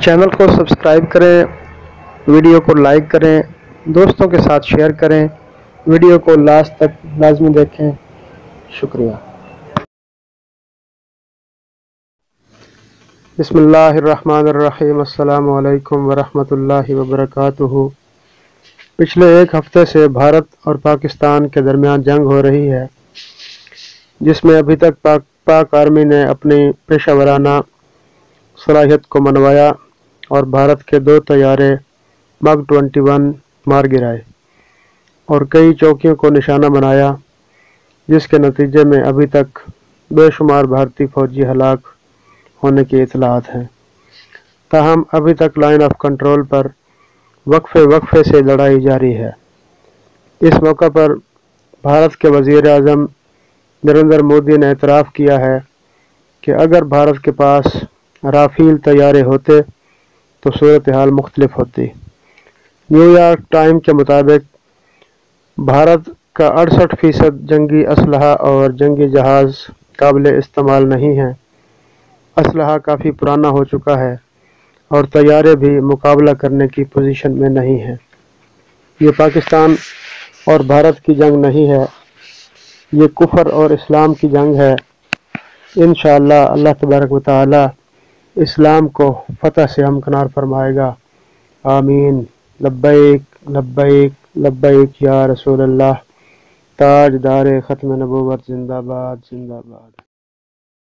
Channel کو subscribe کریں، video کو لائک کریں، دوستوں کے ساتھ شیئر کریں، ویڈیو کو لاسٹ تک لازمی دیکھیں۔ شکریہ۔ بسم اللہ الرحمن الرحیم۔ السلام علیکم ورحمۃ اللہ وبرکاتہ۔ پچھلے ایک ہفتے سے بھارت اور پاکستان کے درمیان جنگ ہو رہی ہے، جس میں ابھی تک پاک آرمی نے اپنی پیشہ ورانہ صلاحیت کو منوایا اور بھارت کے 2 طیارے MiG 21 مار گرائے اور کئی چوکیوں کو نشانہ بنایا، جس کے نتیجے میں ابھی تک بے شمار بھارتی فوجی ہلاک ہونے کی اطلاعات ہیں۔ تاہم ابھی تک لائن آف کنٹرول پر وقفے سے لڑائی جاری ہے۔ اس موقع پر بھارت کے وزیر اعظم نریندر مودی نے اعتراف کیا ہے کہ اگر بھارت کے پاس رافیل طیارے ہوتے تو صورتحال مختلف ہوتی۔ نیو یارک ٹائم کے مطابق بھارت کا 68% جنگی اسلحہ اور جنگی جہاز قابل استعمال نہیں ہیں۔ اسلحہ کافی پرانا ہو چکا ہے اور طیارے بھی مقابلہ کرنے کی پوزیشن میں نہیں ہیں۔ یہ پاکستان اور بھارت کی جنگ نہیں ہے، یہ کفر اور اسلام کی جنگ ہے۔ انشاءاللہ اللہ تبارک و تعالی اسلام کو فتح سے ہمکنار فرمائے گا۔ آمین۔ لبیک لبیک لبیک یا رسول اللہ۔ تاج دار ختم نبوت زندہ باد زندہ باد۔